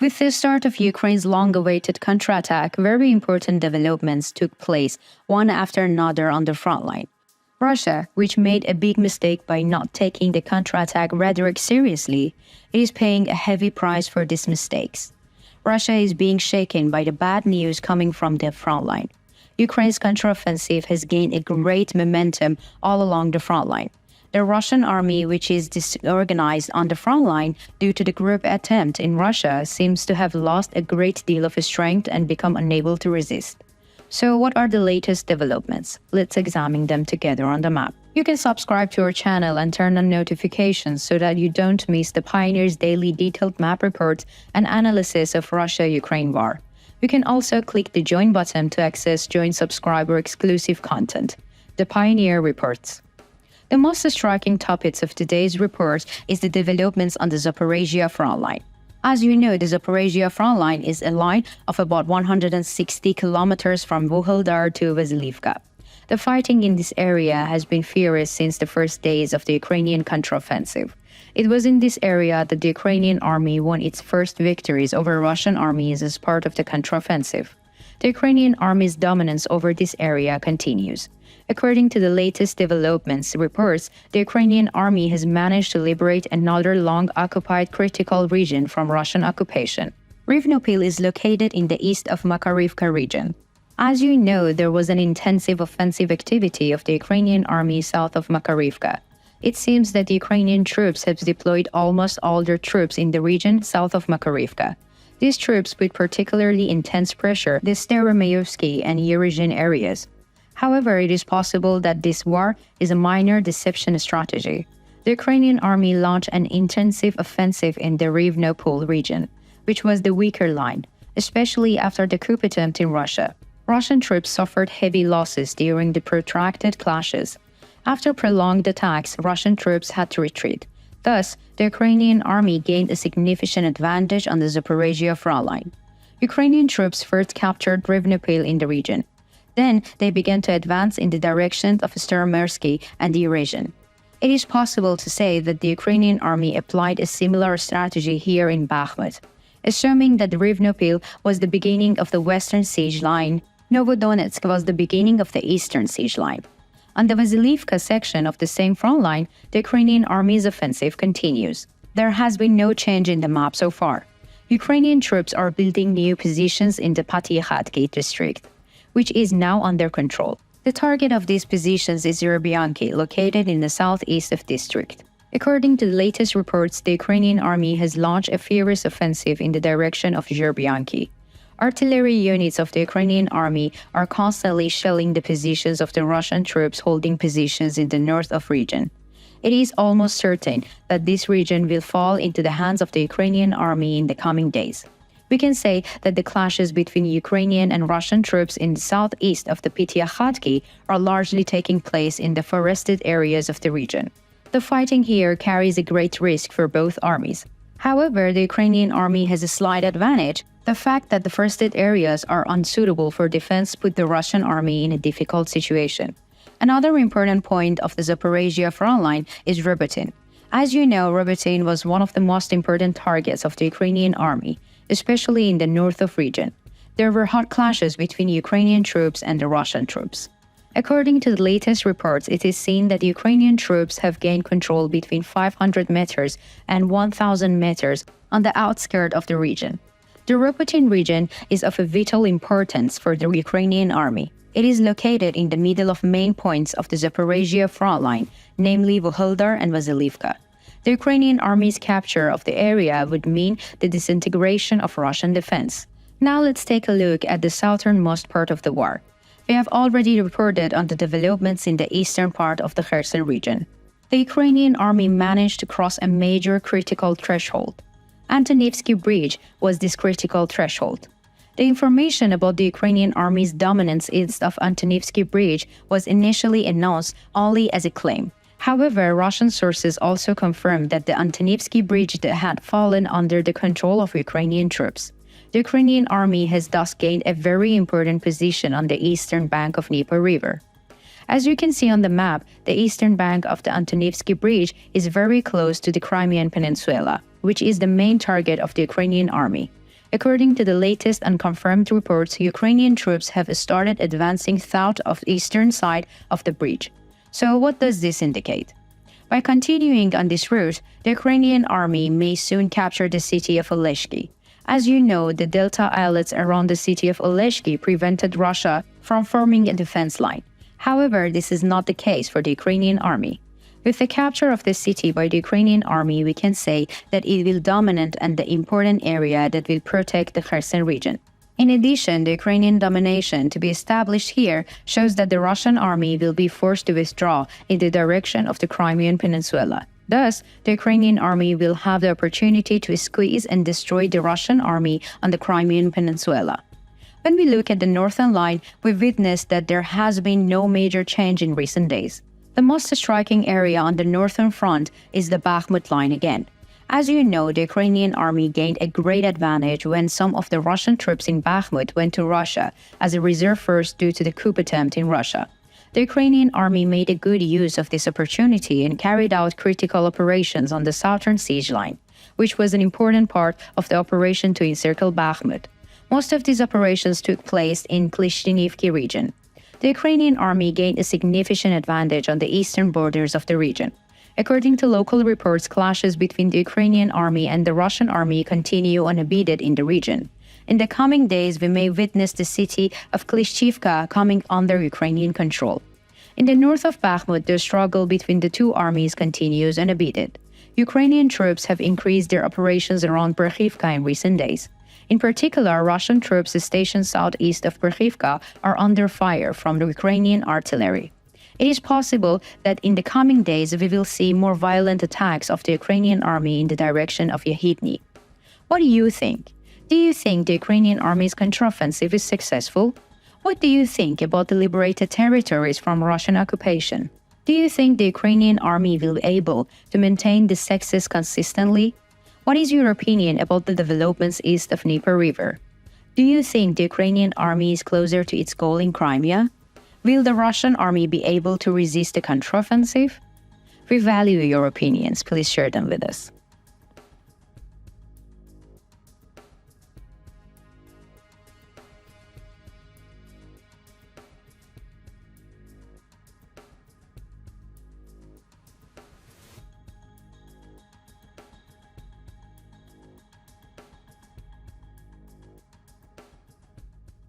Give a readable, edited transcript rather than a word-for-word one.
With the start of Ukraine's long-awaited counterattack, very important developments took place, one after another on the front line. Russia, which made a big mistake by not taking the counterattack rhetoric seriously, is paying a heavy price for these mistakes. Russia is being shaken by the bad news coming from the front line. Ukraine's counteroffensive has gained a great momentum all along the front line. The Russian army, which is disorganized on the front line due to the group attempt in Russia, seems to have lost a great deal of strength and become unable to resist. So what are the latest developments? Let's examine them together on the map. You can subscribe to our channel and turn on notifications so that you don't miss the Pioneer's daily detailed map reports and analysis of Russia-Ukraine war. You can also click the Join button to access Join subscriber exclusive content. The Pioneer Reports. The most striking topics of today's report is the developments on the Zaporizhia front line. As you know, the Zaporizhia front line is a line of about 160 kilometers from Vuhledar to Vasylivka. The fighting in this area has been furious since the first days of the Ukrainian counteroffensive. It was in this area that the Ukrainian army won its first victories over Russian armies as part of the counteroffensive. The Ukrainian army's dominance over this area continues. According to the latest developments reports, the Ukrainian army has managed to liberate another long-occupied critical region from Russian occupation. Rivnopil is located in the east of Makarivka region. As you know, there was an intensive offensive activity of the Ukrainian army south of Makarivka. It seems that the Ukrainian troops have deployed almost all their troops in the region south of Makarivka. These troops put particularly intense pressure the Staromayovsky and Yerezhin areas. However, it is possible that this war is a minor deception strategy. The Ukrainian army launched an intensive offensive in the Rivnopil region, which was the weaker line, especially after the coup attempt in Russia. Russian troops suffered heavy losses during the protracted clashes. After prolonged attacks, Russian troops had to retreat. Thus, the Ukrainian army gained a significant advantage on the Zaporizhia front line. Ukrainian troops first captured Rivnopil in the region. Then, they began to advance in the direction of Staromersky and Yerezhin. It is possible to say that the Ukrainian army applied a similar strategy here in Bakhmut. Assuming that Rivnopil was the beginning of the western siege line, Novodonetsk was the beginning of the eastern siege line. On the Vasylivka section of the same front line, the Ukrainian army's offensive continues. There has been no change in the map so far. Ukrainian troops are building new positions in the Patykhatki district, which is now under control. The target of these positions is Zherbyanki, located in the southeast of district. According to the latest reports, the Ukrainian army has launched a furious offensive in the direction of Zherbyanki. Artillery units of the Ukrainian army are constantly shelling the positions of the Russian troops holding positions in the north of region. It is almost certain that this region will fall into the hands of the Ukrainian army in the coming days. We can say that the clashes between Ukrainian and Russian troops in the southeast of the Patykhatki are largely taking place in the forested areas of the region. The fighting here carries a great risk for both armies. However, the Ukrainian army has a slight advantage. The fact that the forested areas are unsuitable for defense put the Russian army in a difficult situation. Another important point of the Zaporizhia front line is Robotyne. As you know, Robotyne was one of the most important targets of the Ukrainian army, especially in the north of region. There were hot clashes between Ukrainian troops and the Russian troops. According to the latest reports, it is seen that Ukrainian troops have gained control between 500 meters and 1,000 meters on the outskirts of the region. The Robotyne region is of a vital importance for the Ukrainian army. It is located in the middle of main points of the Zaporizhia front line, namely Vuhledar and Vasylivka. The Ukrainian army's capture of the area would mean the disintegration of Russian defense. Now let's take a look at the southernmost part of the war. We have already reported on the developments in the eastern part of the Kherson region. The Ukrainian army managed to cross a major critical threshold. Antonivsky Bridge was this critical threshold. The information about the Ukrainian army's dominance east of Antonivsky Bridge was initially announced only as a claim. However, Russian sources also confirmed that the Antonivsky Bridge had fallen under the control of Ukrainian troops. The Ukrainian army has thus gained a very important position on the eastern bank of Dnieper River. As you can see on the map, the eastern bank of the Antonivsky Bridge is very close to the Crimean Peninsula, which is the main target of the Ukrainian army. According to the latest unconfirmed reports, Ukrainian troops have started advancing south of the eastern side of the bridge. So what does this indicate? By continuing on this route, the Ukrainian army may soon capture the city of Oleshki. As you know, the delta islets around the city of Oleshki prevented Russia from forming a defense line. However, this is not the case for the Ukrainian army. With the capture of the city by the Ukrainian army, we can say that it will dominate and the important area that will protect the Kherson region. In addition, the Ukrainian domination to be established here shows that the Russian army will be forced to withdraw in the direction of the Crimean Peninsula. Thus, the Ukrainian army will have the opportunity to squeeze and destroy the Russian army on the Crimean Peninsula. When we look at the northern line, we witness that there has been no major change in recent days. The most striking area on the northern front is the Bakhmut line again. As you know, the Ukrainian army gained a great advantage when some of the Russian troops in Bakhmut went to Russia as a reserve force due to the coup attempt in Russia. The Ukrainian army made a good use of this opportunity and carried out critical operations on the southern siege line, which was an important part of the operation to encircle Bakhmut. Most of these operations took place in Klishtinivki region. The Ukrainian army gained a significant advantage on the eastern borders of the region. According to local reports, clashes between the Ukrainian army and the Russian army continue unabated in the region. In the coming days, we may witness the city of Klishchivka coming under Ukrainian control. In the north of Bakhmut, the struggle between the two armies continues unabated. Ukrainian troops have increased their operations around Berkhivka in recent days. In particular, Russian troops stationed southeast of Berkhivka are under fire from the Ukrainian artillery. It is possible that in the coming days we will see more violent attacks of the Ukrainian army in the direction of Yahidny. What do you think? Do you think the Ukrainian army's counteroffensive is successful? What do you think about the liberated territories from Russian occupation? Do you think the Ukrainian army will be able to maintain this success consistently? What is your opinion about the developments east of Dnieper River? Do you think the Ukrainian army is closer to its goal in Crimea? Will the Russian army be able to resist the counteroffensive? We value your opinions. Please share them with us.